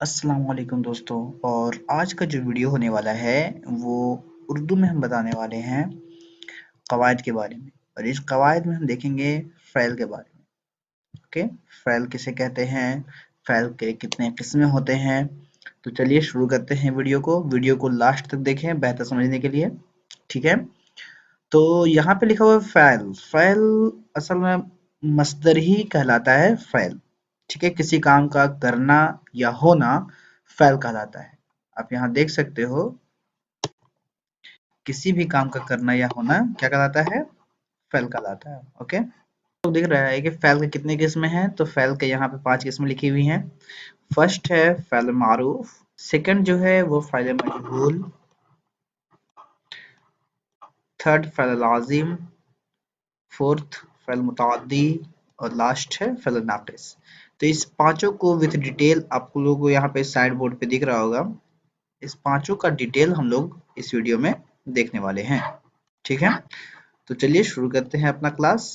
अस्सलाम वालेकुम दोस्तों। और आज का जो वीडियो होने वाला है वो उर्दू में हम बताने वाले हैं कवायद के बारे में। और इस कवायद में हम देखेंगे फ़ैल के बारे में। ओके, फ़ैल किसे कहते हैं, फ़ैल के कितने किस्में होते हैं। तो चलिए शुरू करते हैं वीडियो को लास्ट तक देखें बेहतर समझने के लिए। ठीक है, तो यहाँ पे लिखा हुआ है फ़ैल। फ़ैल असल में मस्दर ही कहलाता है फ़ैल। ठीक है, किसी काम का करना या होना फ़ैल कहलाता है। आप यहाँ देख सकते हो, किसी भी काम का करना या होना क्या कहलाता है, फ़ैल कहलाता है। ओके, तो दिख रहा है कि फ़ैल के कितने किस्में हैं। तो फ़ैल के यहाँ पे 5 किस्में लिखी हुई हैं। फर्स्ट है फ़ैल मारूफ, सेकंड जो है वो फ़ैल मजहूल, थर्ड फ़ैल लाज़िम, फोर्थ फ़ैल मुतअद्दी और लास्ट है फ़ैल नाक़िस। तो इस पांचों को विद डिटेल आप लोगों को यहाँ पे साइड बोर्ड पे दिख रहा होगा। इस पांचों का डिटेल हम लोग इस वीडियो में देखने वाले हैं। ठीक है, तो चलिए शुरू करते हैं अपना क्लास।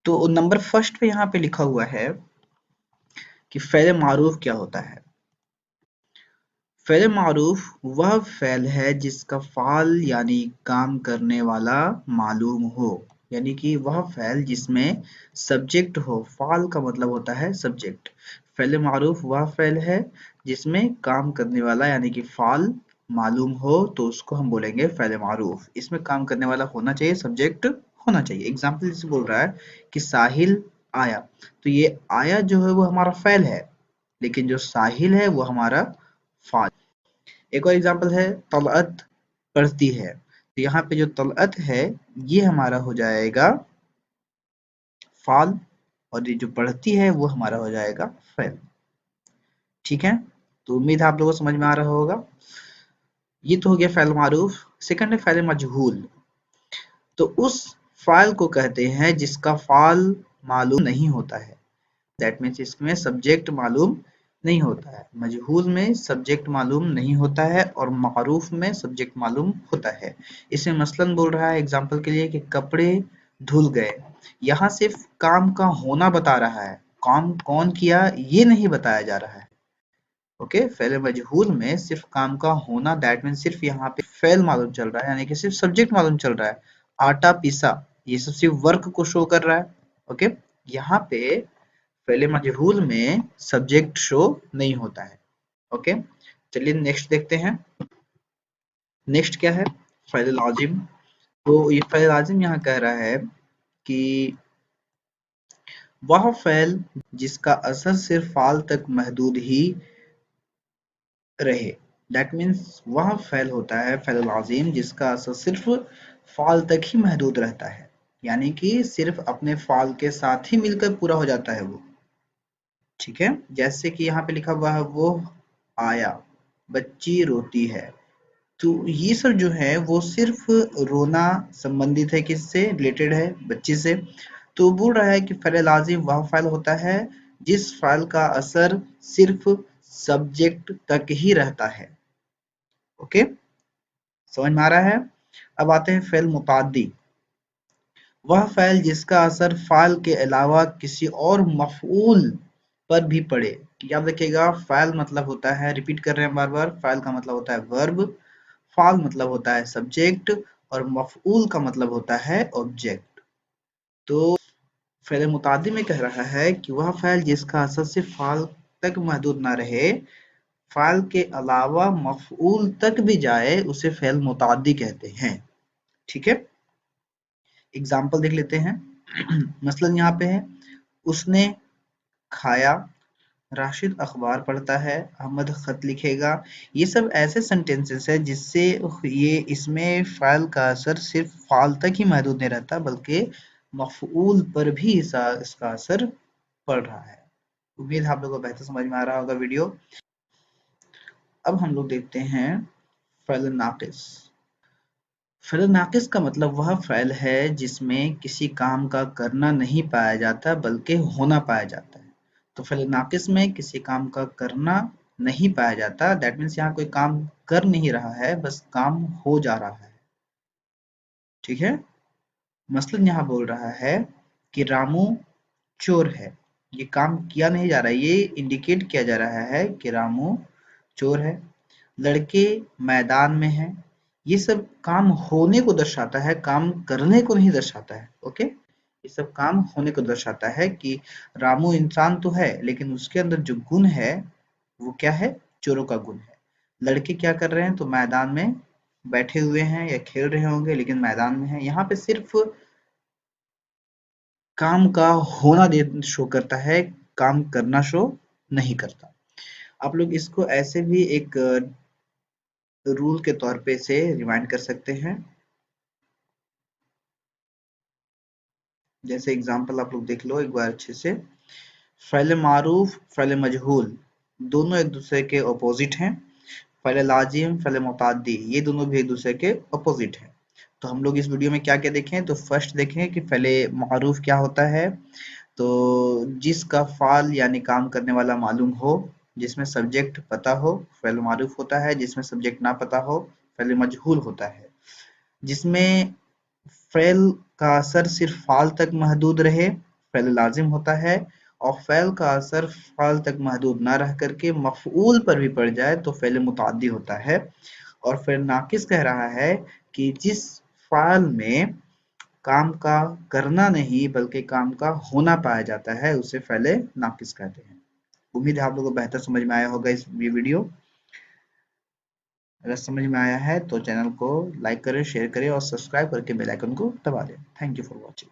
तो नंबर फर्स्ट पे यहाँ पे लिखा हुआ है कि फ़ैल मारूफ क्या होता है। फ़ैल मारूफ वह फ़ैल है जिसका फ़ाल यानी काम करने वाला मालूम हो, यानी कि वह फ़ैल जिसमें सब्जेक्ट हो। फ़ाल का मतलब होता है सब्जेक्ट। फ़ैल मारूफ वह फ़ैल है जिसमें काम करने वाला यानी कि फ़ाल मालूम हो, तो उसको हम बोलेंगे फ़ैल मारूफ। इसमें काम करने वाला होना चाहिए, सब्जेक्ट होना चाहिए। एग्जाम्पल जैसे बोल रहा है कि साहिल आया, तो ये आया जो है वो हमारा फ़ैल है, लेकिन जो साहिल है वो हमारा फ़ाल। एक और एग्जांपल है तलअत पढ़ती है, तो यहाँ पे जो तलअत है ये हमारा हो जाएगा फाल, और ये जो पढ़ती है वो हमारा हो जाएगा फैल। ठीक है, तो उम्मीद है आप लोगों को समझ में आ रहा होगा। ये तो हो गया फ़ैल मारूफ। सेकंड है फ़ैल मजहूल। तो उस फ़ाइल को कहते हैं जिसका फ़ाल मालूम नहीं होता है। दैट मीन्स इसमें सब्जेक्ट मालूम नहीं होता है। मजहूल में सब्जेक्ट मालूम नहीं होता है और मारूफ में सब्जेक्ट मालूम होता है। इसमें मसलन बोल रहा है एग्जांपल के लिए कि कपड़े धुल गए, यहाँ सिर्फ काम का होना बता रहा है, काम कौन किया ये नहीं बताया जा रहा है। ओके, फेल मजहूल में सिर्फ काम का होना, दैट मीन्स सिर्फ यहाँ पे फेल मालूम चल रहा है, यानी कि सिर्फ सब्जेक्ट मालूम चल रहा है। आटा पीसा, ये सब सिर्फ वर्क को शो कर रहा है। ओके, यहाँ पे फेल मजहूल में सब्जेक्ट शो नहीं होता है। ओके, चलिए नेक्स्ट देखते हैं। नेक्स्ट क्या है, फेल लाजिम। तो ये फेल लाजिम यहाँ कह रहा है कि वह फेल जिसका असर सिर्फ फाल तक महदूद ही रहे। दैट मीन्स वह फेल होता है फेल लाजिम जिसका असर सिर्फ फाल तक ही महदूद रहता है, यानी कि सिर्फ अपने फाल के साथ ही मिलकर पूरा हो जाता है वो। ठीक है, जैसे कि यहाँ पे लिखा हुआ है वो आया, बच्ची रोती है। तो ये सब जो है वो सिर्फ रोना संबंधित है, किससे रिलेटेड है, बच्ची से। तो बोल रहा है कि फ़ैल लाज़िम वह फ़ैल होता है जिस फ़ैल का असर सिर्फ सब्जेक्ट तक ही रहता है। ओके, समझ में आ रहा है। अब आते हैं फ़ैल मुताद्दी। वह फ़ैल जिसका असर फ़ाल के अलावा किसी और मफ़ऊल पर भी पड़े। याद रखिएगा, फ़ैल मतलब होता है, रिपीट कर रहे हैं बार बार, फ़ैल का मतलब होता है वर्ब, फ़ाल मतलब होता है सब्जेक्ट, और मफ़ऊल का मतलब होता है ऑब्जेक्ट। तो फ़ैल मुताद्दी में कह रहा है कि वह फ़ैल जिसका असर सिर्फ फ़ाल तक महदूद ना रहे, फ़ाल के अलावा मफ़ऊल तक भी जाए, उसे फ़ैल मुताद्दी कहते हैं। ठीक है, एग्जाम्पल देख लेते हैं। मसलन यहाँ पे है, उसने खाया, राशिद अखबार पढ़ता है, अहमद खत लिखेगा। ये सब ऐसे सेंटेंसेस है जिससे ये इसमें फ़ाइल का असर सिर्फ फ़ाल तक ही महदूद नहीं रहता, बल्कि मफ़ऊल पर भी इसका असर पड़ रहा है। उम्मीद है आप लोगों को बेहतर समझ में आ रहा होगा वीडियो। अब हम लोग देखते हैं फ़ैल नाक़िस। फ़ैल नाक़िस का मतलब वह फ़ैल है जिसमें किसी काम का करना नहीं पाया जाता बल्कि होना पाया जाता है। तो फ़ैल नाक़िस में किसी काम का करना नहीं पाया जाता, दैट मीन्स यहाँ कोई काम कर नहीं रहा है, बस काम हो जा रहा है। ठीक है, मसलन यहाँ बोल रहा है कि रामू चोर है, ये काम किया नहीं जा रहा है, ये इंडिकेट किया जा रहा है कि रामू चोर है, लड़के मैदान में हैं। ये सब काम होने को दर्शाता है, काम करने को नहीं दर्शाता है। ओके, ये सब काम होने को दर्शाता है कि रामू इंसान तो है, लेकिन उसके अंदर जो गुण है वो क्या है? चोरों का गुण है। लड़के क्या कर रहे हैं? तो मैदान में बैठे हुए हैं या खेल रहे होंगे, लेकिन मैदान में हैं। यहाँ पे सिर्फ काम का होना दे शो करता है, काम करना शो नहीं करता। आप लोग इसको ऐसे भी एक रूल के तौर पे इसे रिमाइंड कर सकते हैं। जैसे एग्जांपल आप लोग देख लो एक बार अच्छे से। फ़ैल मारूफ, फ़ैल मजहूल दोनों एक दूसरे के अपोजिट हैं। फ़ैल लाजिम, फ़ैल मुताद्दी ये दोनों भी एक दूसरे के अपोजिट हैं। तो हम लोग इस वीडियो में क्या क्या देखें? तो फर्स्ट देखें कि फ़ैल मारूफ क्या होता है। तो जिसका फ़ाल यानी काम करने वाला मालूम हो, जिसमें सब्जेक्ट पता हो, फ़ैल मारूफ होता है। जिसमें सब्जेक्ट ना पता हो, फ़ैल मजहूल होता है। जिसमें फ़ेल का असर सिर्फ फ़ाल तक महदूद रहे, फ़ेल लाज़िम होता है। और फ़ेल का असर फ़ाल तक महदूद ना रह करके मफ़ऊल पर भी पड़ जाए तो फ़ेल मुतअद्दी होता है। और फिर नाक़िस कह रहा है कि जिस फ़ाल में काम का करना नहीं बल्कि काम का होना पाया जाता है उसे फ़ेल नाक़िस कहते हैं। उम्मीद है आप लोगों को बेहतर समझ में आया होगा ये वीडियो। अगर समझ में आया है तो चैनल को लाइक करें, शेयर करें और सब्सक्राइब करके बेल आइकन को दबा दें। Thank you for watching.